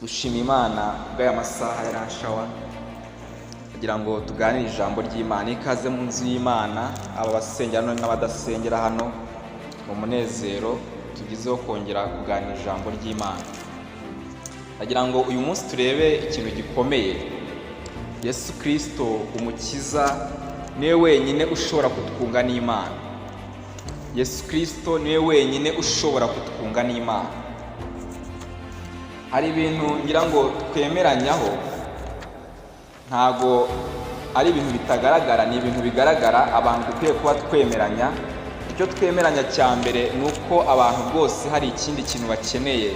Dushima Imana bw'aya masaha yaranshawa kugira ngo tuganire ijambo ry'Imana. Ikaze mu nzu y'Imana, aba basengera n'abadasengera hano mu munezero tugizeho kongera kuganira ijambo ry'Imana. Ndagira ngo uyu munsi turebe ikintu gikomeye. Yesu Kristo umukiza niwe wenyine ushobora kutwunga n'Imana. Yesu Kristo niwe wenyine ushobora kutwunga n'Imana. Hari ibintu ngira ngo twemeranyaho, ntago ari ibintu bitagaragara, ni ibintu bigaragara abantu dukwiye kuba twemeranya. Icyo twemeranya cya mbere ni uko abantu bose hari ikindi kintu bakeneye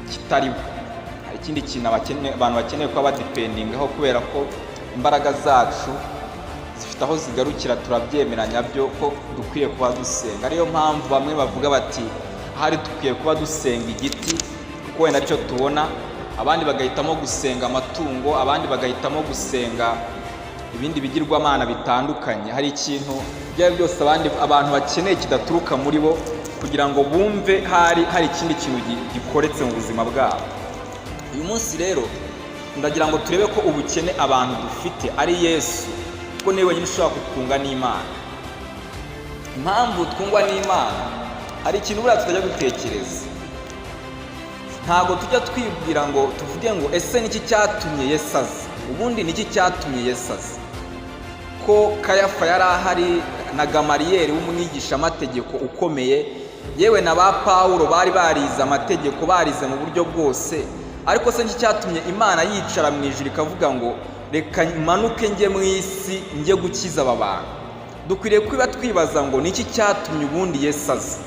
kitariho. Hari ikindi kintu abantu bakeneye kuba badipendingaho, kubera ko imbaraga zacu zifite aho zigarukira. Turabyemeranya byo ko dukwiye kuba dusenga. Ariyo mpamvu bamwe bavuga bati ahari dukwiye kuba dusenga igiti kuko wenda cyo tubona, abandi bagahitamo gusenga amatungo, abandi bagahitamo gusenga ibindi bigirwamana bitandukanye. Hari ikintu byari byose abantu bakeneye kidaturuka muri bo, kugira ngo bumve hari ikindi kintu gikoretse mu buzima bwabo. Uyu munsi rero ndagira ngo turebe ko ubukene abantu dufite ari Yesu, kuko niwe wenyine ushobora kutwunga n'Imana. Impamvu twungwa n'Imana, hari ikintu buriya tutajya gutekereza. Ntabwo tujya twibwira ngo tuvuge ngo ese niki cyatumye Yesu aza? Ubundi niki cyatumye Yesu aza? Ko Kayafa yari ahari na Gamariyeri w'umwigisha amategeko ukomeye, yewe na ba Pawulo bari barize amategeko, barize mu buryo bwose. Ariko se niki cyatumye Imana yicara mu ijuru ikavuga ngo reka manuke njye mu isi njye gukiza aba bantu? Dukwiriye kwiba twibaza ngo niki cyatumye ubundi Yesu aza.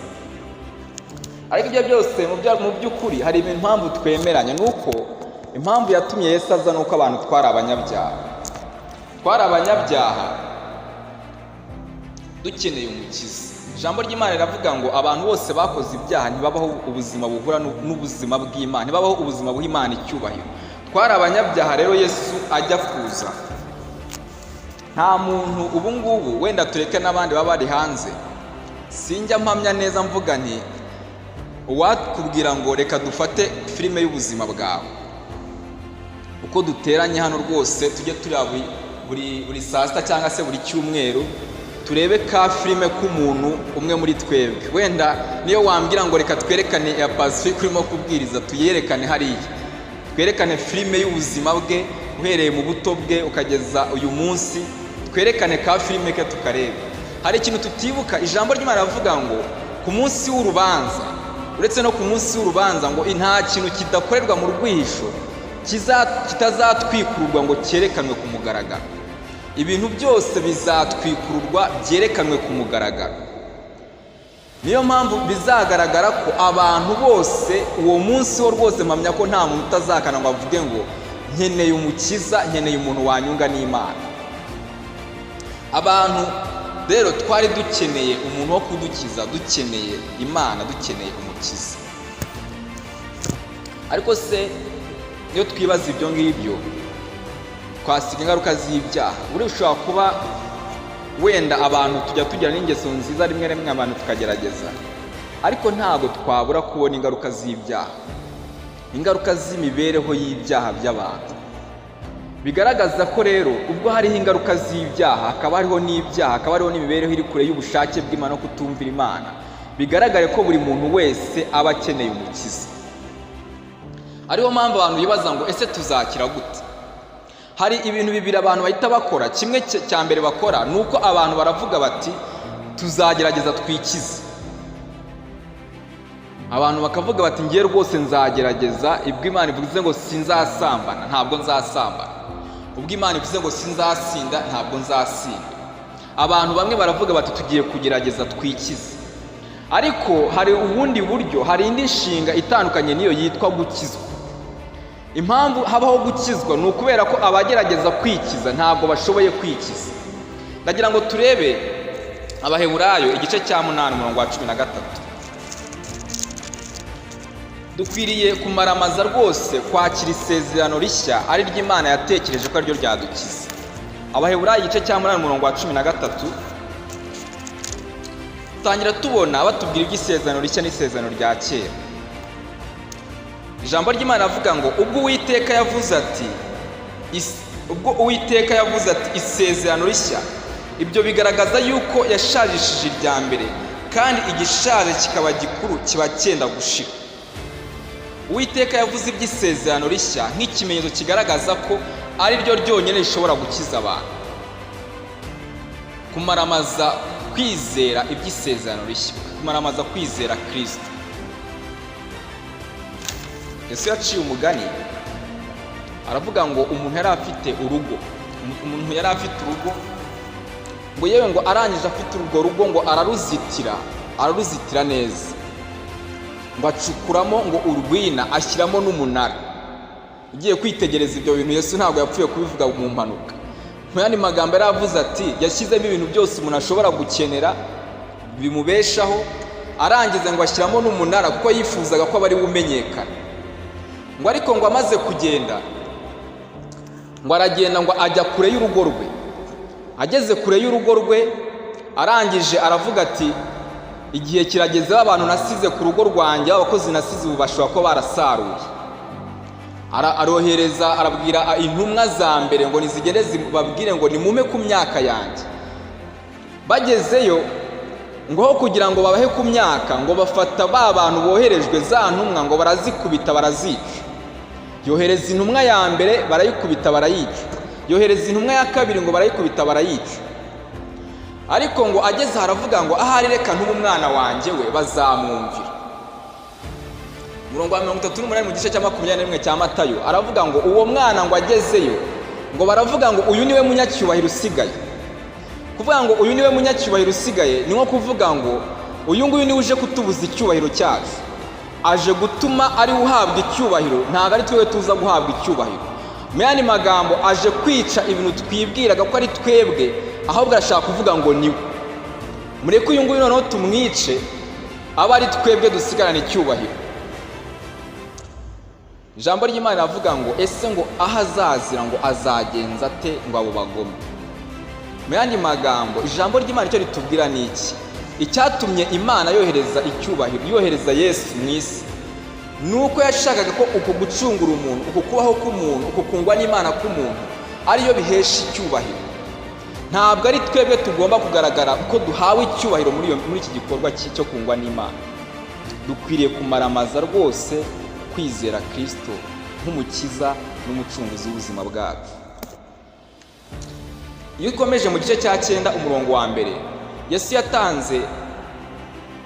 Ariko ibyo byose mu by'ukuri hari impamvu twemeranya. Nuko impamvu yatumye Yesu aza nuko abantu twari abanyabyaha dukeneye umukiza. Ijambo ry'Imana riravuga ngo abantu bose bakoze ibyaha ntibabaho ubuzima buhura n'ubuzima bw'Imana, ntibabaho ubuzima buha Imana icyubahiro. Twari abanyabyaha rero Yesu ajya kuza. Nta muntu ubu ngubu, wenda tureke n'abandi baba bari hanze, sinjya mpamya neza mvuga nti uwakubwira ngo reka dufate filime y'ubuzima bwawe, uko duteranye hano rwose tujye tureba buri saa sita cyangwa se buri cyumweru turebe ka filime k'umuntu umwe muri twebwe. Wenda niyo wambwira ngo reka twerekane ya Pacifique urimo kubwiriza, tuyerekane hariya, twerekane filime y'ubuzima bwe uhereye mu buto bwe ukageza uyu munsi, twerekane ka filime ke tukareba. Hari ikintu tutibuka. Ijambo ry'Imana rivuga ngo ku munsi w'urubanza, uretse no ku munsi w'urubanza, ngo nta kintu kidakorerwa mu rwihisho kitazatwikururwa ngo cyerekanwe ku mugaragaro. Ibintu byose bizatwikururwa byerekanwe ku mugaragaro. Niyo mpamvu bizagaragara ko abantu bose uwo munsi wo rwose mpamya ko nta muntu utazakana ngo avuge ngo nkeneye umukiza, nkeneye umuntu wanyunga n'Imana. Abantu rero twari dukeneye umuntu wo kudukiza, dukeneye Imana, dukeneye umukiza. Ariko se iyo twibaza ibyo ngibyo, twasiga ingaruka z'ibyaha. Buri ushobora kuba wenda abantu tujya tugira n'ingeso nziza rimwe rimwe abantu tukagerageza, ariko ntabwo twabura kubona ingaruka z'ibyaha, ingaruka z'imibereho y'ibyaha by'abantu. Bigaragaza ko rero ubwo hariho ingaruka z'ibyaha, hakaba hariho n'ibyaha, hakaba hariho n'imibereho iri kure y'ubushake bw'Imana no kutumvira Imana. Bigaragare ko buri muntu wese aba akeneye umukiza. Ariyo mpamvu abantu bibaza ngo ese tuzakira gute? Hari ibintu bibiri abantu bahita bakora. Kimwe cya mbere bakora ni uko abantu baravuga bati tuzagerageza twikize. Abantu bakavuga bati ngiye rwose nzagerageza. Ibwo Imana ivuze ngo sinzasambana, ntabwo nzasambana. Ubwo Imana ivuze ngo sinzasinda, ntabwo nzasinda. Abantu bamwe baravuga bati tugiye kugerageza twikize. Ariko hari ubundi buryo, hari indi nshinga itandukanye niyo yitwa gukizwa. Impamvu habaho gukizwa ni ukubera ko abagerageza kwikiza ntabwo bashoboye kwikiza. Ndagira ngo turebe Abaheburayo igice cya 8 umurongo wa 13. Dukwiriye kumaramaza rwose kwakira isezerano rishya ari ry'Imana yatekereje ko ariryo ryadukiza. Abaheburayo igice cya 8 umurongo wa 13 tangira tubona batubwira iby'isezerano rishya n'isezerano rya kera. ijambo ry'Imana avuga ngo ubwo Uwiteka yavuze ati isezerano rishya, ibyo bigaragaza yuko yashajishije irya mbere, kandi igishaje kikaba gikuru kiba cyenda gushira. Uwiteka yavuze iby'isezerano rishya nk'ikimenyetso kigaragaza ko ari ryo ryonyine rishobora gukiza abantu. Kumaramaza kwizera iby'isezerano rishya, kumaramaza kwizera Kristo. Yesu yaciye umugani aravuga ngo umuntu yari afite urugo, ngo yewe ngo arangije afite urwo rugo ngo araruzitira neza, ngo acukuramo ngo urwina, ashyiramo n'umunara. Ugiye kwitegereza ibyo bintu Yesu ntabwo yapfuye kubivuga mu mpanuka. Mu yandi magambo yaravuze ati yashyizemo ibintu byose umuntu ashobora gukenera bimubeshaho, arangiza ngo ashyiramo n'umunara kuko yifuzaga ko abari bumenyekana. Ngo ariko ngo amaze kugenda, ngo aragenda ngo ajya kure y'urugo rwe. Ageze kure y'urugo rwe, arangije aravuga ati igihe kirageze abantu nasize ku rugo rwanjye, abakozi nasize ubu bashobora kuba barasaruye. Arohereza arabwira intumwa za mbere ngo nizigende babwire ngo nimume ku myaka yanjye. Bagezeyo ngo ho kugira ngo babahe ku myaka, ngo bafata ba bantu boherejwe za ntumwa ngo barazikubita barazica. Yohereza intumwa ya mbere barayikubita barayica, yohereza intumwa ya kabiri ngo barayikubita barayica. Ariko ngo ageze haravuga ngo ahari reka ntube umwana wanjye we bazamwumvira. Murongo wa 38 mu gice cya 21 cya Matayo aravuga ngo uwo mwana ngo agezeyo ngo baravuga ngo uyu niwe munyacyubahiro usigaye. Kuvuga ngo uyu niwe munyacyubahiro usigaye ni nko kuvuga ngo uyu nguyu ni uje kutubuza icyubahiro cyacu, aje gutuma ari uhabwa icyubahiro, ntabwo ari twe tuza guhabwa icyubahiro. Mu yandi magambo aje kwica ibintu twibwiraga ko ari twebwe, ahubwo arashaka kuvuga ngo niwe. Mureke uyu nguyu noneho tumwice, aba ari twebwe dusigarana icyubahiro. Ijambo ry'Imana avuga ngo ese ngo ahazazira ngo azagenza ate ngo abo bagome. Mu yandi magambo ijambo ry'Imana icyo ritubwira ni iki? Icyatumye Imana yohereza icyubahiro, yohereza Yesu mu isi, nuko yashakaga ko uko gucungura umuntu, uko kubaho k'umuntu, uko kungwa n'Imana k'umuntu ariyo bihesha icyubahiro. Ntabwo ari twebwe tugomba kugaragara uko duhawe icyubahiro muri iki gikorwa cyo kungwa n'Imana. Dukwiriye kumaramaza rwose kwizera Kristo nk'umukiza n'umucunguzi w'ubuzima bwacu. Iyo ukomeje mu gice cya 9 umurongo wa mbere, Yesu yatanze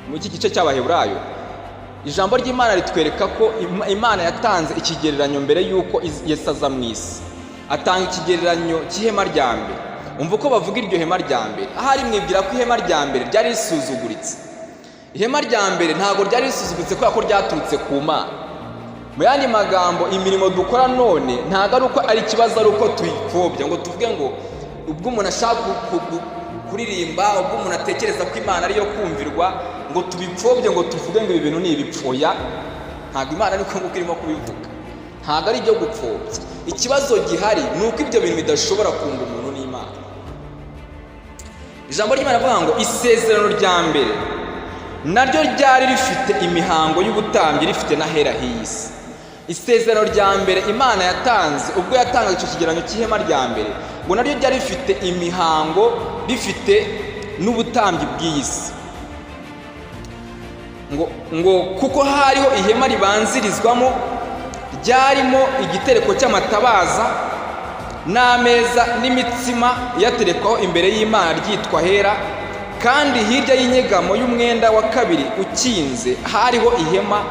mu iki gice cy'Abaheburayo, ijambo ry'Imana ritwereka ko Imana yatanze ikigereranyo mbere y'uko Yesu aza mu isi. Atanga ikigereranyo cy'ihema rya mbere. Umva uko bavuga iryo hema rya mbere. Ahari mwibwira ko ihema rya mbere ryari risuzuguritse. Ihema rya mbere ntabwo ryari risuzuguritse kubera ko ryaturutse ku Mana. Mu yandi magambo imirimo dukora none ntabwo ari uko ari ikibazo, ari uko tuyipfobya ngo tuvuge ngo ubwo umuntu ashaka kuririmba, ubwo umuntu atekereza ko Imana ariyo kumvirwa, ngo tubipfobye ngo tuvuge ngo ibi bintu ni ibipfoya. Ntabwo Imana niko nguko irimo kubivuga, ntabwo ari ibyo gupfobya. Ikibazo gihari ni uko ibyo bintu bidashobora kunga umuntu n'Imana. Ijambo ry'Imana avuga ngo isezerano rya mbere naryo ryari rifite imihango y'ubutambyi, rifite n'ahera h'isi. Isezerano rya mbere Imana yatanze ubwo yatangaga icyo kigereranyo cy'ihema rya mbere, ngo naryo ryari rifite imihango, rifite n'ubutambyi bw'isi. ngo kuko hariho ihema ribanzirizwamo, ryarimo igitereko cy'amatabaza n'ameza n'imitsima yaterekwaho imbere y'Imana ryitwa hera, kandi hirya y'inyegamo y'umwenda wa kabiri ukinze hariho ihema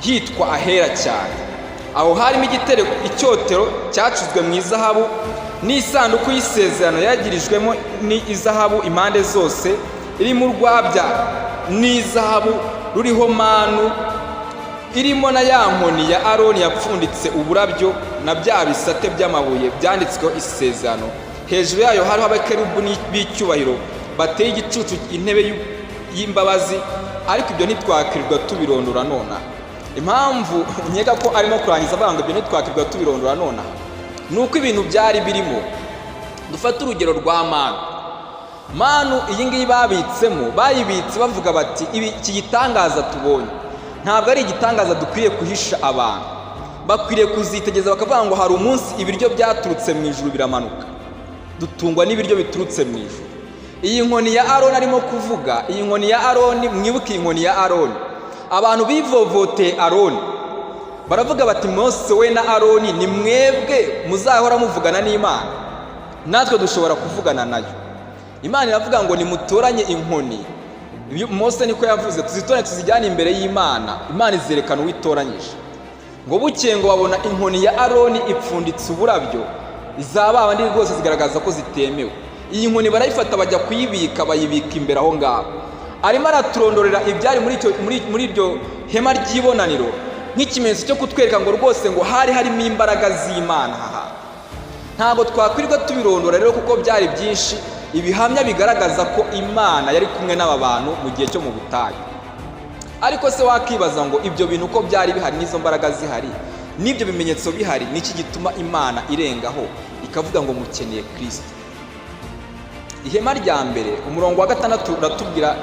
hitwa ahera cyane. Aho harimo igitereko, icyotero cyacuzwe mu izahabu, n'isanduku y'isezerano yagirijwemo n'izahabu impande zose, irimo urwabya n'izahabu ruriho manu, irimo na ya nkoni ya Aroni yapfunditse uburabyo na bya bisate by'amabuye byanditsweho isezerano. Hejuru yayo hariho abakerubu b'icyubahiro bateye igicucu intebe y'imbabazi, ariko ibyo ntitwakirirwa tubirondora nona. Impamvu nkeka ko arimo kurangiza avuga ngo ibyo ntitwakirirwa tubirondora nona, ni uko ibintu byari birimo. Dufate urugero rwa manu iyi ngiyi babitsemo, bayibitse bavuga bati iki gitangaza tubonye ntabwo ari igitangaza dukwiriye kuhisha abantu. Bakwiriye kuzitegereza bakavuga ngo hari umunsi ibiryo byaturutse mu ijuru biramanuka, dutungwa n'ibiryo biturutse mu ijuru. Iyi nkoni ya Aroni arimo kuvuga, iyi nkoni ya Aroni, mwibuke iyi nkoni ya Aroni. Abantu bivovoteye Aroni baravuga bati Mose we na Aroni ni mwebwe muzahora muvugana n'Imana, natwe dushobora kuvugana nayo. Imana iravuga ngo nimutoranye inkoni. Mose niko yavuze, tuzitoranye tuzijyane imbere y'Imana, Imana izerekana uwitoranyije. Ngo bukeye ngo babona inkoni ya Aroni ipfunditse uburabyo, izaba abandi rwose zigaragaza ko zitemewe. Iyi nkoni barayifata bajya kuyibika, bayibika imbere aho ngaho. Arimo araturondorera ibyari muri iryo hema ry'ibonaniro nk'ikimenyetso cyo kutwereka ngo rwose ngo hari harimo imbaraga z'Imana aha. Ntabwo twakwirirwa tubirondora rero kuko byari byinshi, ibihamya bigaragaza ko Imana yari kumwe n'aba bantu mu gihe cyo mu butayu. Ariko se wakibaza ngo ibyo bintu uko byari bihari n'izo mbaraga zihari n'ibyo bimenyetso bihari, niki gituma Imana irengaho ikavuga ngo mukeneye Kristo? Ihema rya mbere umurongo wa 6 uratubwira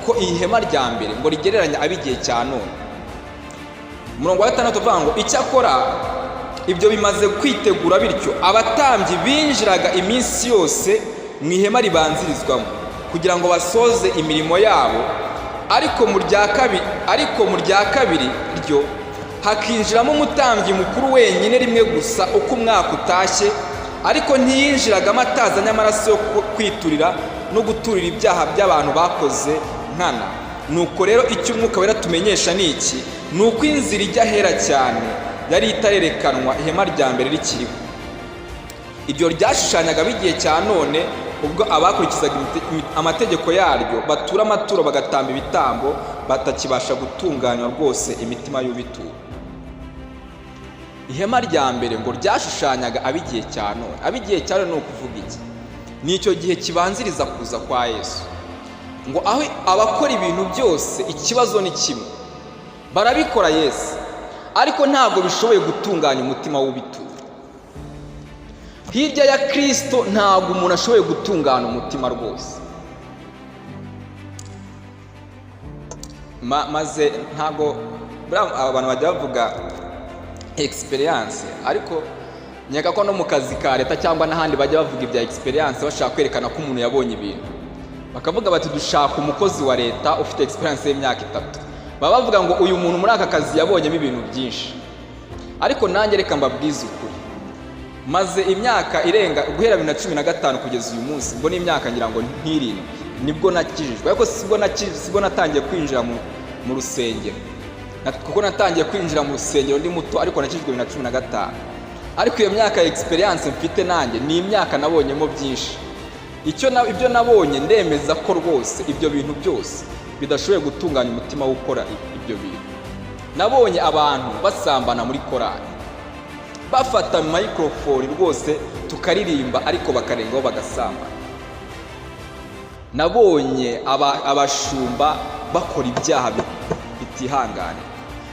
ko iyi hema rya mbere ngo rigereranya ab'igihe cya none. Umurongo wa 6 uvuga ngo icyakora ibyo bimaze kwitegura bityo abatambyi binjiraga iminsi yose mu ihema ribanzirizwamo kugira ngo basoze imirimo yabo, ariko mu rya kabiri ryo hakinjiramo umutambyi mukuru wenyine rimwe gusa uko umwaka utashye, ariko ntiyinjiragamo atazanye amaraso yo kwiturira no guturira ibyaha by'abantu bakoze nkana. Nuko rero icyo umwuka wera tumenyesha ni iki? Ni uko inzira ijya hera cyane yari itarerekanwa ihema rya mbere rikiriho. Ibyo ryashushanyaga b'igihe cya none, ubwo abakurikizaga amategeko yaryo batura amaturo bagatamba ibitambo batakibasha gutunganywa rwose imitima y'ubitura. Ihema rya mbere ngo ryashushanyaga ab'igihe cya none. Ab'igihe cya none ni ukuvuga iki? Ni icyo gihe kibanziriza kuza kwa Yesu. Ngo aho abakora ibintu byose ikibazo ni kimwe, barabikora Yesu, ariko ntabwo bishoboye gutunganya umutima w'ubitura. Hirya ya Kristo ntabwo umuntu ashoboye gutungana umutima rwose. Maze ntabwo abantu bajya bavuga experience, ariko nyaka ko no mu kazi ka leta cyangwa n'ahandi bajya bavuga ibya experience bashaka kwerekana ko umuntu yabonye ibintu. Bakavuga bati dushaka umukozi wa leta ufite experience y'imyaka 3. Baba bavuga ngo uyu muntu muri aka kazi yabonyemo ibintu byinshi. Ariko nanjye reka mbabwize ukuri, maze imyaka irenga guhera 2015 kugeza uyu munsi, ubwo ni imyaka ngira ngo ntirindwi nibwo nakijijwe. Ariko sibwo natangiye kwinjira mu rusengero, kuko natangiye kwinjira mu rusengero ndi muto, ariko nakijijwe 2015. Ariko iyo myaka ya experience mfite nanjye ni imyaka nabonyemo byinshi. Ibyo nabonye ndemeza ko rwose ibyo bintu byose bidashoboye gutunganya umutima wo gukora ibyo bintu. Nabonye abantu basambana muri korali, bafata microphone rwose tukaririmba ariko bakarengaho bagasambana. Nabonye abashumba bakora ibyaha bitihangane.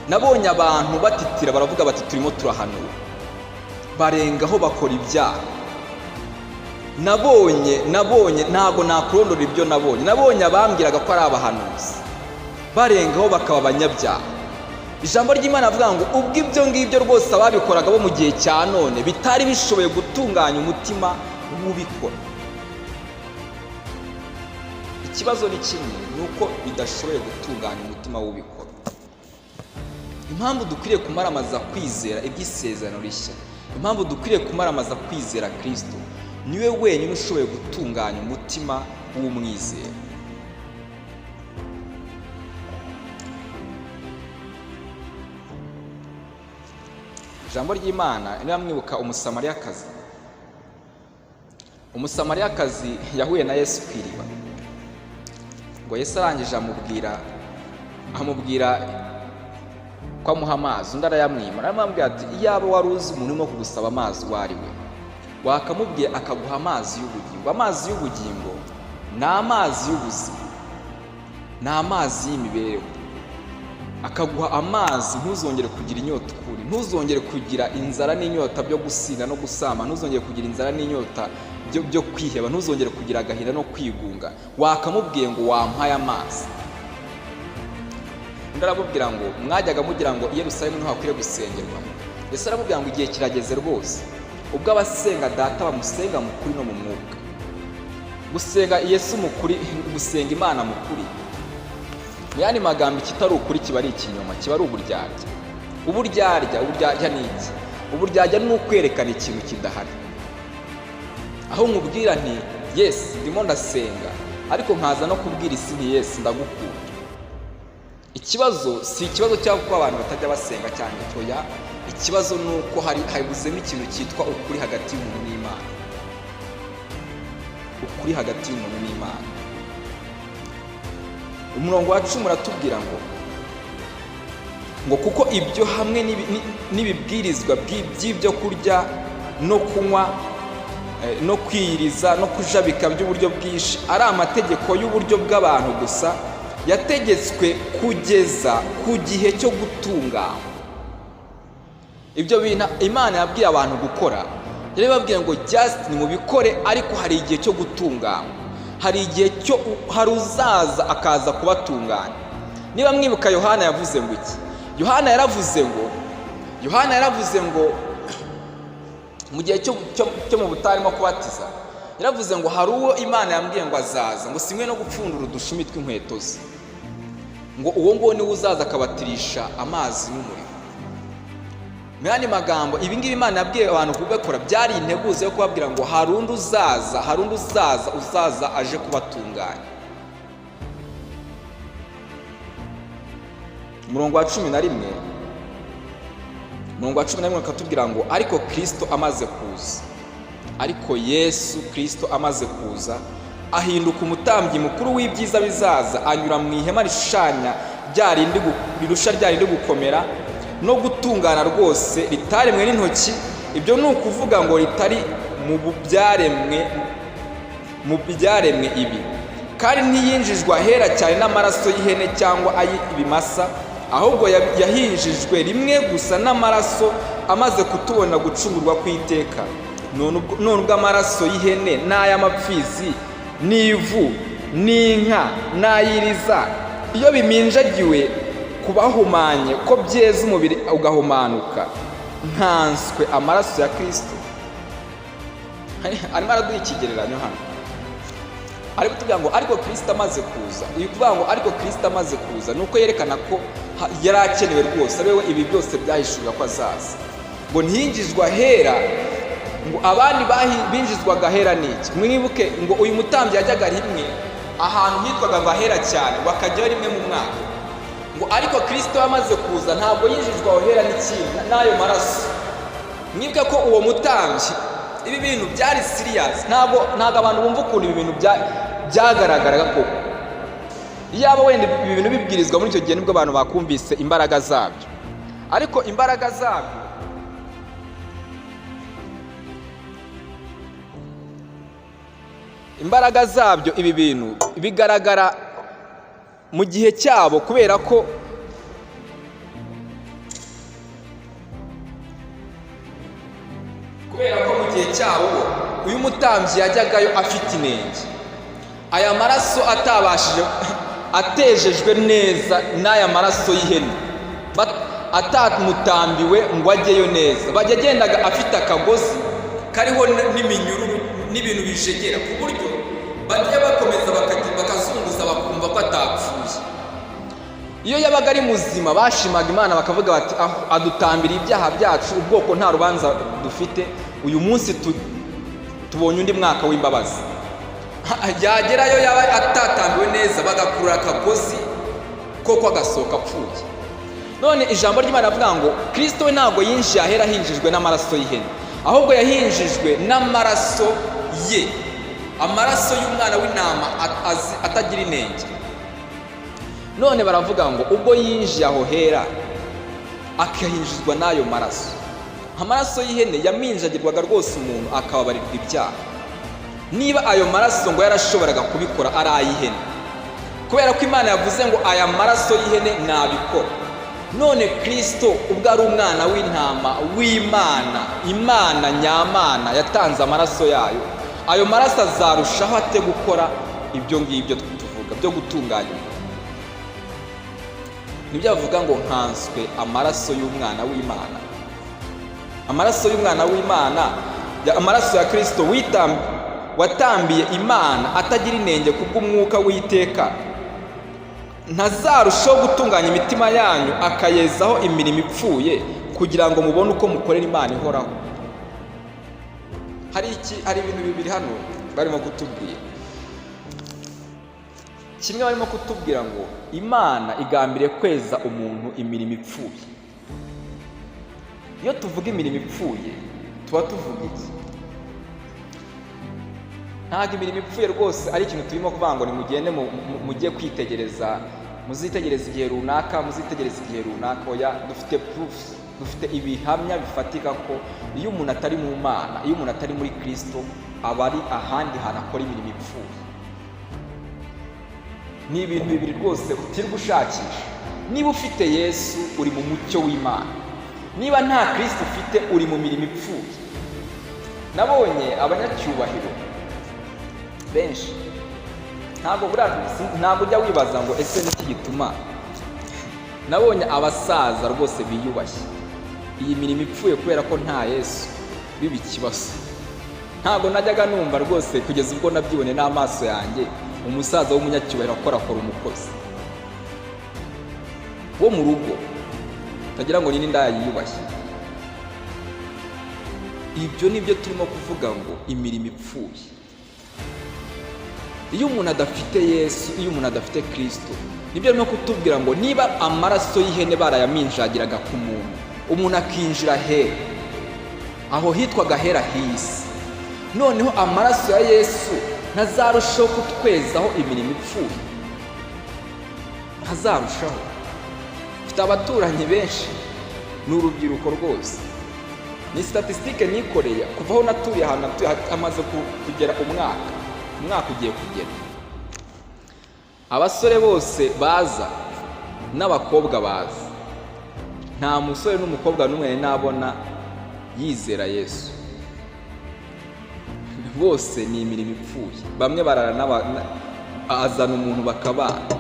Nabonye abantu batitira baravuga bati turimo turahanura, barengaho bakora ibyaha. Nabonye ntabwo nakurondora ibyo nabonye abambwiraga ko ari abahanuzi barengaho bakaba abanyabyaha. Ijambo ry'Imana avuga ngo ubwo ibyo ngibyo rwose ababikoraga bo mu gihe cya none bitari bishoboye gutunganya umutima w'ubikora. Ikibazo ni kimwe, ni uko bidashoboye gutunganya umutima w'ubikora. Impamvu dukwiriye kumaramaza kwizera iby'isezerano rishya, impamvu dukwiriye kumaramaza kwizera Kristo, niwe wenyine ushoboye gutunganya umutima w'umwizera. Ijambo ry'Imana niramwibuka umusamariyakazi yahuye na Yesu ku iriba. Ngo Yesu arangije amubwira ko amuha amazi, undi arayamwima. Aramubwira ati iyaba wari uzi umuntu urimo kugusaba amazi uwo ari we, wakamubwiye akaguha amazi y'ubugingo. Amazi y'ubugingo ni amazi y'ubuzima, ni amazi y'imibereho. Akaguha amazi ntuzongere kugira inyota ukuri, ntuzongere kugira inzara n'inyota byo gusinda no gusama, ntuzongere kugira inzara n'inyota byo kwiheba, ntuzongere kugira agahinda no kwigunga. Wakamubwiye ngo wampaye amazi. undi aramubwira ngo mwajyaga mugira ngo i Yerusalemu niho hakwiriye gusengerwa. Yesu aramubwira ngo igihe kirageze rwose ubwo abasenga data bamusenga mu kuri no mu mwuka. Gusenga Yesu mu kuri, gusenga Imana mu kuri, mu yandi magambo ikitari ukuri kiba ari ikinyoma, kiba ari uburyarya. Uburyarya ni iki? Uburyarya ni ukwerekana ikintu kidahari. Aho nkubwira nti yes ndimo ndasenga, ariko nkaza no kubwira isi nti yes ndagukunda. Ikibazo si ikibazo cy'uko abantu batajya basenga cyane toya, ikibazo ni uko habuzemo ikintu cyitwa ukuri hagati y'umuntu n'Imana. Ukuri hagati y'umuntu n'Imana. Umurongo wa 10 uratubwira ngo kuko ibyo hamwe n'ibibwirizwa by'ibyo kurya no kunywa no kwiyiriza no kujabika by'uburyo bwinshi ari amategeko y'uburyo bw'abantu gusa, yategetswe kugeza ku gihe cyo gutungana. Ibyo bintu Imana yabwiye abantu gukora, yari babwiye ngo just nimubikore, ariko hari igihe cyo gutungana, hari igihe cyo hari uzaza akaza kubatunganya. Niba mwibuka Yohana yavuze ngo iki? Yohana yaravuze ngo mu gihe cyo mu butarimo kubatiza, yaravuze ngo hari uwo Imana yambwiye ngo azaza, ngo simwe no gupfundura udushumi tw'inkweto ze, ngo uwo ngo niwe uzaza akabatirisha amazi n'umuriro. Mu yandi magambo ibi ngibi Imana yabwiye abantu kubikora byari integuza yo kubabwira ngo hari undi uzaza aje kubatunganya. Umurongo wa 11 akatubwira ngo ariko Kristo amaze kuza, ariko Yesu Kristo amaze kuza ahinduka umutambyi mukuru w'ibyiza bizaza, anyura mu ihema rirusha ryarindi gukomera no gutungana rwose, ritaremwe n'intoki. Ibyo ni ukuvuga ngo ritari mu byaremwe ibi, kandi ntiyinjijwe ahera cyane n'amaraso y'ihene cyangwa ay'ibimasa, ahubwo yahinjijwe rimwe gusa n'amaraso amaze kutubona gucungurwa kw'iteka. None ubwo amaraso y'ihene n'ay'amapfizi n'ivu n'inka n'ayiriza iyo biminjagiwe kubahumanye ko byeze umubiri ugahumanuka, nkanswe amaraso ya Kristo. Arimo araduha ikigereranyo hano, ari kutubwira ngo ariko Kristo amaze kuza. Uyu kuvuga ngo ariko Kristo amaze kuza nuko yerekana ko yari akenewe rwose, ariwe ibi byose byahishurwa ko azaza. Ngo ntiyinjizwa ahera, ngo abandi binjizwaga ahera n'iki? Mwibuke ngo uyu mutambyi yajyaga rimwe ahantu hitwaga ngo ahera cyane, bakajyayo rimwe mu mwaka. Ngo ariko Kristo amaze kuza ntabwo yinjizwa ahera n'ikindi n'ayo maraso. Mwibuke ko uwo mutambyi ibi bintu byari serious, ntabwo abantu bumva ukuntu ibi bintu byagaragaraga koko. Iyaba wenda ibi bintu bibwirizwa muri icyo gihe nibwo abantu bakumvise imbaraga zabyo, ariko imbaraga zabyo ibi bintu bigaragara mu gihe cyabo, kubera ko mu gihe cyabo uyu mutambyi yajyagayo afite inenge, aya maraso atejejwe neza n'aya maraso y'ihene, atamutambiwe ngo ajyeyo neza. Yagendaga afite akagozi kariho n'iminyururu n'ibintu bijegera, ku buryo bajya bakomeza bakazunguza bakumva ko atapfuye. Iyo yabaga ari muzima bashimaga Imana bakavuga bati adutambiriye ibyaha byacu, ubwoko nta rubanza dufite, uyu munsi tubonye undi mwaka w'imbabazi. Yagerayo yaba atatambiwe neza bagakurura akagozi koko agasohoka apfuye. None ijambo ry'Imana rivuga ngo Kristo we ntabwo yinjiye ahera hinjijwe n'amaraso y'ihene, ahubwo yahinjijwe n'amaraso ye, amaraso y'umwana w'intama atagira inenge. None baravuga ngo ubwo yinjiye aho hera akahinjizwa n'ayo maraso, amaraso y'ihene yaminjagirwaga rwose umuntu akababarirwa ibyaha. Niba ayo maraso ngo yarashoboraga kubikora ari ay'ihene, kubera ko Imana yavuze ngo aya maraso y'ihene nabikora. None Kristo ubwo ari umwana w'intama w'Imana, Imana nyamana yatanze amaraso yayo, ayo maraso azarushaho ate gukora ibyo ngibyo tuvuga byo gutunganya. nibyo bavuga ngo nkanswe amaraso y'umwana w'Imana. Amaraso y'umwana w'Imana, amaraso ya Kristo watambiye Imana atagira inenge kubw'umwuka w'iteka, ntazarushaho gutunganya imitima yanyu akayezaho imirimo ipfuye, kugira ngo mubone uko mukorera Imana ihoraho. Hari ibintu bibiri hano barimo kutubwira. Kimwe barimo kutubwira ngo Imana igambiriye kweza umuntu imirimo ipfuye. Iyo tuvuga imirimo ipfuye tuba tuvuga iki? Ntabwo imirimo ipfuye rwose ari ikintu turimo kuvuga ngo nimugende mujye kwitegereza, muzitegereza igihe runaka, muzitegereza igihe runaka. Oya, dufite proofs, dufite ibihamya bifatika ko iyo umuntu atari mu Mana, iyo umuntu atari muri Kristo, aba ari ahandi hantu akora imirimo ipfuye. Ni ibintu bibiri rwose utirwa ushakisha. Niba ufite Yesu uri mu mucyo w'Imana, niba nta Kristo ufite uri mu mirimo ipfuye. Nabonye abanyacyubahiro benshi, ntabwo ujya wibaza ngo ese niki gituma. Nabonye abasaza rwose biyubashye iyi mirimo ipfuye kubera ko nta Yesu biba ikibazo. Ntabwo najyaga numva rwose kugeza ubwo nabyibone n'amaso yanjye umusaza w'umunyacyubahiro akora umukozi wo mu rugo, utagira ngo ni n'indaya yiyubashye. Ibyo nibyo turimo kuvuga ngo imirimo ipfuye. Iyo umuntu adafite Yesu, iyo umuntu adafite Kristo, nibyo no kutubwira ngo niba amaraso y'ihene barayaminjagiraga ku muntu, umuntu akinjira hera, aho hitwaga hera hisi, noneho amaraso ya Yesu ntazarushaho kutwezaho imirimo ipfuye, ntazarushaho. Mfite abaturanyi benshi, ni urubyiruko rwose. Ni statistique nikoreye kuva aho naturiye ahantu amaze kugera umwaka ugiye kugera. Abasore bose baza n'abakobwa baza, nta musore n'umukobwa n'umwe nabona yizera Yesu. Bose ni imirimo ipfuye. Bamwe azana umuntu bakabana.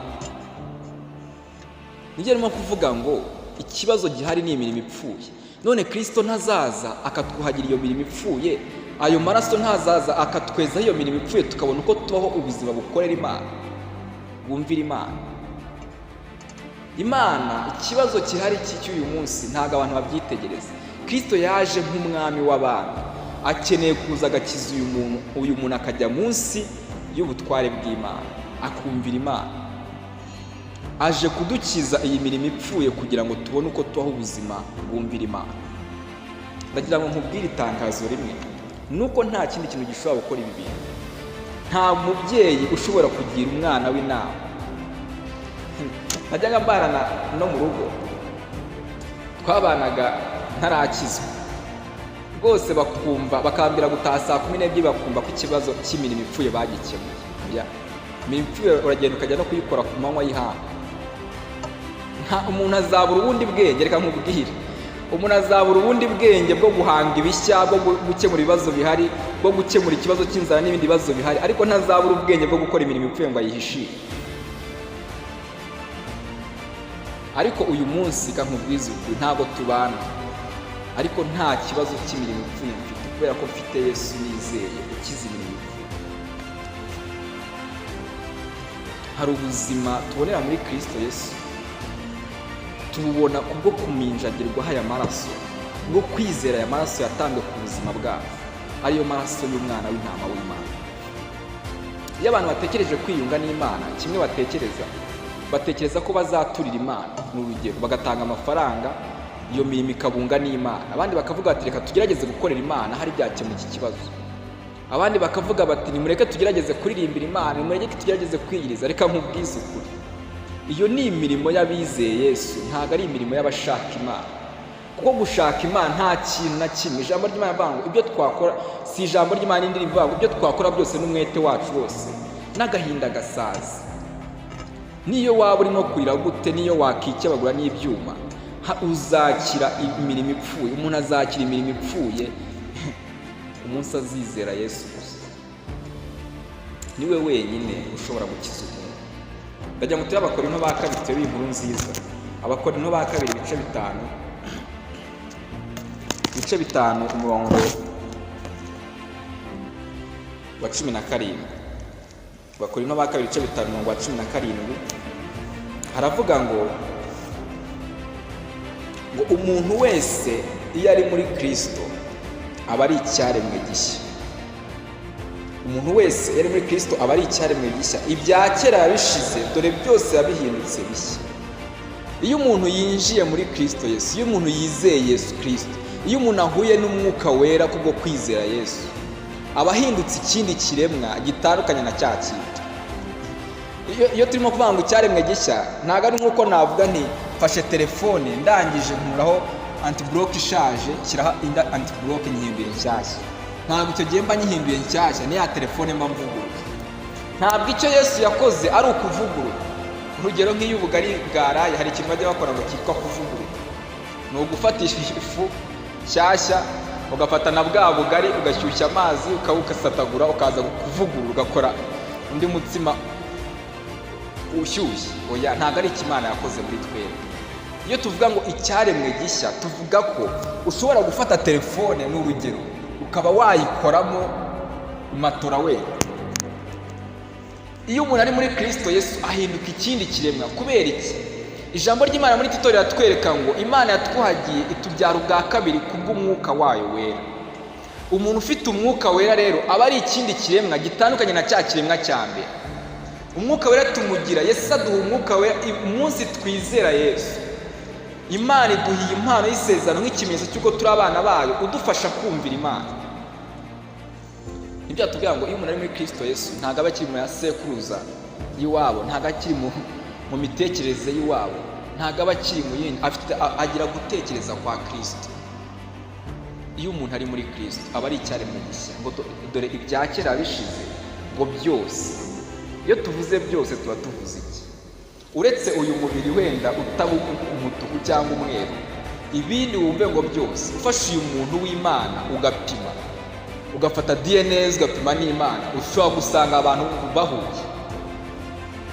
Nijye ndimo kuvuga ngo ikibazo gihari ni imirimo ipfuye. None Kristo ntazaza akatwuhagira iyo mirimo ipfuye, ayo maraso ntazaza akatweza iyo mirimo ipfuye, tukabona uko tubaho ubuzima bukorera Imana, bumvira Imana. Ikibazo gihari cy'uyu munsi ntabwo abantu babyitegereza. Kristo yaje nk'umwami w'abantu, akeneye kuza agakiza uyu muntu akajya munsi y'ubutware bw'Imana, akumvira Imana. Aje kudukiza iyi mirimo ipfuye kugira ngo tubone uko tubaho ubuzima bwumvira Imana. Ndagira ngo nkubwire itangazo rimwe, nuko nta kindi kintu gishobora gukora ibi bintu. Nta mubyeyi ushobora kugira umwana w'inama. Najyaga mbarana no mu rugo, twabanaga ntarakizwa rwose, bakambira gutaha saa 12 bakumva ko ikibazo cy'imirimo ipfuye bagikemuye. Imirimo ipfuye uragenda ukajya no kuyikora ku manywa y'ihanga. Umuntu azabura ubundi bwenge, reka nkubwire, umuntu azabura ubundi bwenge bwo guhanga ibishya, bwo gukemura ibibazo bihari, bwo gukemura ikibazo cy'inzara n'ibindi bibazo bihari, ariko ntazabura ubwenge bwo gukora imirimo ipfuye ngo ayihishire. Ariko uyu munsi kankubwiza ukuri, ntabwo tubana, ariko nta kibazo cy'imirimo ipfuye mfite, kubera ko mfite Yesu nizeye ukiza imirimo ipfuye. Hari ubuzima tubonera muri Kristo Yesu, tububona kubwo kuminjagirwa aya maraso, bwo kwizera aya maraso yatanzwe ku buzima bwacu, ariyo maraso y'umwana w'intama w'Imana. Iyo abantu batekereje kwiyunga n'Imana, kimwe batekereza ko bazaturira Imana, n'urugero bagatanga amafaranga, iyo mirimo ikabunga n'Imana. Abandi bakavuga bati reka tugerageze gukorera Imana, hari byakemura iki kibazo. Abandi bakavuga bati nimureke tugerageze kuririmbira Imana, nimureke tugerageze kwiyiriza. Reka nkubwize ukuri, iyo ni imirimo y'abizeye Yesu, ntabwo ari imirimo y'abashaka Imana. Kuko gushaka Imana nta kintu na kimwe, ijambo ry'Imana rivuga ngo ibyo twakora, si ijambo ry'Imana indi rivuga ngo ibyo twakora byose n'umwete wacu wose n'agahinda gasaza. Niyo waba urimo kurira gute, niyo wakikebagura n'ibyuma, uzakira imirimo ipfuye. Umuntu azakira imirimo ipfuye umunsi azizera Yesu gusa. Niwe wenyine ushobora gukiza umuntu. Ndajya mu Abakorinto ba 2 b'inkuru nziza, Abakorinto ba kabiri ibice bitanu umurongo wa 17. Abakorinto ba kabiri ibice bitanu umurongo wa 17 haravuga ngo umuntu wese iyo ari muri Kristo aba ari icyaremwe gishya. Umuntu wese iyo ari muri Kristo aba ari icyaremwe gishya, ibya kera bishize dore byose yabihindutse bishya. Iyo umuntu yinjiye muri Kristo Yesu, iyo umuntu yizeye Yesu Kristo, iyo umuntu ahuye n'umwuka wera kubwo kwizera Yesu, aba ahindutse ikindi kiremwa gitandukanye na cya kindi. Iyo turimo kuvuga ngo icyaremwe gishya, ntabwo ari nk'uko navuga nti fashe telefone ndangije nkuraho antiblock ishaje shyiraho indi antiblock nyihinduye nshyashya. Ntabwo icyo gihe mba nyihinduye nshyashya, ni ya telefone mba mvuguruye. Ntabwo icyo Yesu yakoze ari ukuvugurura. Urugero nk'iyo ubugari bwaraye, hari ikintu bajya bakora ngo cyitwa kuvugurura. Ni ugufatisha ifu nshyashya ugafata na bwa bugari ugashyushya amazi ukawukasatagura ukaza kuvugurura ugakora undi mutsima ushyushye. Oya, ntabwo ari ikimana yakoze muri twebwe. Iyo tuvuga ngo icyaremwe gishya, tuvuga ko ushobora gufata telefone n'urugero ukaba wayikoramo matora wenda. Iyo umuntu ari muri Kristo Yesu ahinduka ikindi kiremwa. Kubera iki? Ijambo ry'Imana muri Tito riratwereka ngo Imana yatwuhagiye itubyara ubwa kabiri kubw'umwuka wayo wera. Umuntu ufite umwuka wera rero aba ari ikindi kiremwa gitandukanye na cya kiremwa cya mbere. Umwuka wera tumugira, Yesu aduha umwuka wera umunsi twizera Yesu. Imana iduhiye impano y'isezerano nk'ikimenyetso cy'uko turi abana bayo, udufasha kumvira Imana. Nibyo atubwira ngo iyo umuntu ari muri Kristo Yesu ntabwo aba akiri mu yasekuruza y'iwabo, ntabwo akiri mu mitekerereze y'iwabo, ntabwo aba akiri mu yindi, agira gutekereza kwa Kristo. Iyo umuntu ari muri Kristo aba ari icyaremwe gishya, ngo dore ibya kera bishize ngo byose. Iyo tuvuze byose tuba tuvuze iki? Uretse uyu mubiri wenda utaba umutuku cyangwa umweru, ibindi wumve ngo byose. Ufashe uyu muntu w'Imana ugapima, ugafata DNA ugapima n'Imana, ushobora gusanga abantu bahuye.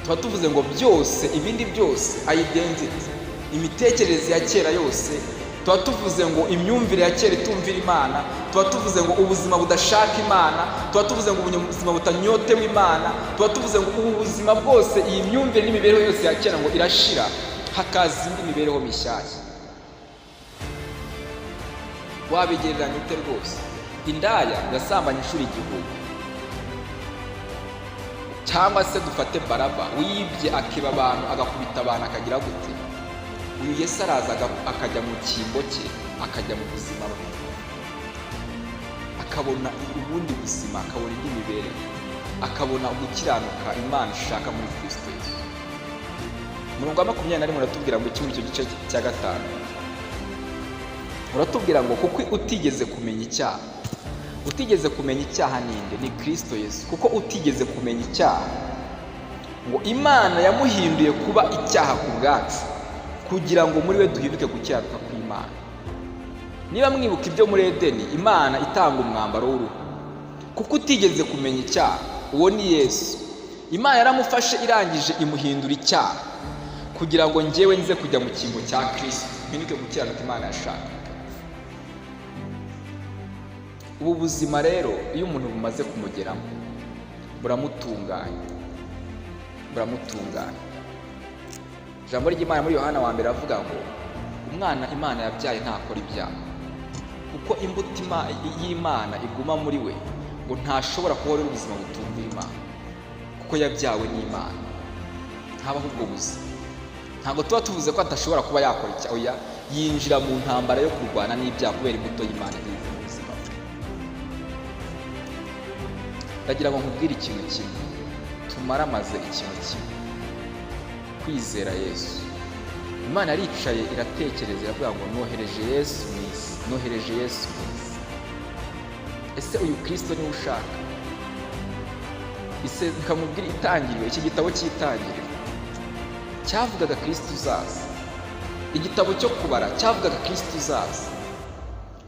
Tuba tuvuze ngo byose, ibindi byose, identity, imitekerereze ya kera yose. Tuba tuvuze ngo imyumvire ya kera itumvira Imana. Tuba tuvuze ngo ubuzima budashaka Imana. Tuba tuvuze ngo ubuzima butanyotewe Imana. Tuba tuvuze ngo ubu buzima bwose, iyi myumvire n'imibereho yose ya kera ngo irashira, hakaza indi mibereho mishyashya. Wabigereranya ute rwose? Indaya yasambanye inshuro 1000. Cyangwa se dufate Baraba wibye akiba abantu agakubita abantu akagira gute? Uyu Yesu araza akajya mu cyimbo cye, akajya mu buzima bwe, akabona ubundi buzima, akabona indi mibereho, akabona gukiranuka Imana ishaka muri Kristo Yesu. Umurongo wa 21 uratubwira ngo iki gice cya 5 uratubwira ngo kuko utigeze kumenya icyaha. Utigeze kumenya icyaha ninde? Ni Kristo Yesu. Kuko utigeze kumenya icyaha, ngo Imana yamuhinduye kuba icyaha ku bwacu, kugira ngo muri we duhinduke gukiranuka kw'Imana. Niba mwibuka ibyo muri Edeni, Imana itanga umwambaro w'uruhu. Kuko utigeze kumenya icyaha, uwo ni Yesu. Imana yaramufashe irangije imuhindura icyaha, kugira ngo njyewe nze kujya mu cyimbo cya Kristo, mpinduke gukiranuka Imana yashaka. Ubu buzima rero iyo umuntu bumaze kumugeramo buramutunganya. Ijambo ry'Imana muri Yohana wa mbere avuga ngo umwana Imana yabyaye ntakora ibyaha, kuko imbuto y'Imana iguma muri we, ngo ntashobora kubaho ubuzima butumvira Imana, kuko yabyawe n'Imana. Ntabaho ubwo buzima. Ntabwo tuba tuvuze ko atashobora kuba yakora icyaha. Oya, yinjira mu ntambara yo kurwana n'ibyaha kubera imbuto y'Imana iri mu buzima bwe. Ndagira ngo nkubwire ikintu kimwe, tumaramaze ikintu kimwe: kwizera Yesu. Imana aricaye iratekereza, iravuga ngo nohereje Yesu mu isi, nohereje Yesu mu isi. Ese uyu Kristo niwe ushaka? Ise nkamubwira itangiriro, iki gitabo cy'itangiriro cyavugaga Kristo uzaza. Igitabo cyo kubara cyavugaga Kristo uzaza.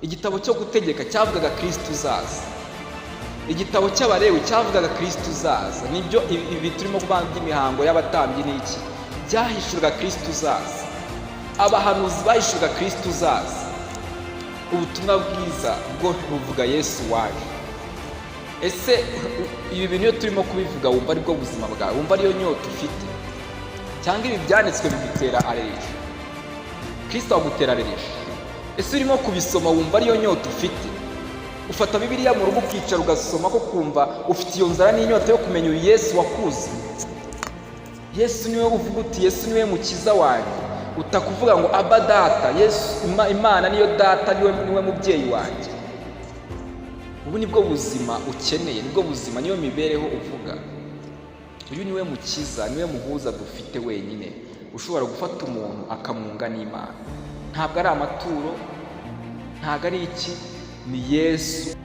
Igitabo cyo gutegeka cyavugaga Kristo uzaza. Igitabo cy'Abalewi cyavugaga Kristo uzaza. Nibyo ibi turimo kubanga imihango y'abatambyi n'iki byahishuraga Kristo uzaza. abahanuzi bahishuga Kristo uzaza. Ubutumwa bwiza bwo buvuga Yesu waje. Ese ibi bintu iyo turimo kubivuga wumva ari bwo buzima bwawe, wumva ariyo nyota ufite, cyangwa ibi byanditswe bigutera areresha? Kristo agutera areresha? Ese urimo kubisoma wumva ariyo nyota ufite? Ufata Bibiliya mu rugo ukicara ugasoma ko kumva ufite iyo nzara n'inyota yo kumenya uyu Yesu wakuze. Yesu niwe uvuga uti Yesu niwe mukiza wanjye, utakuvuga ngo aba data. Yesu Imana niyo data, niwe mubyeyi wanjye. Ubu nibwo buzima ukeneye, nibwo buzima, niyo mibereho uvuga. Uyu niwe mukiza, niwe muhuza dufite wenyine, ushobora gufata umuntu akamwunga n'Imana. Ntabwo ari amaturo, ntabwo ari iki, ni Yesu.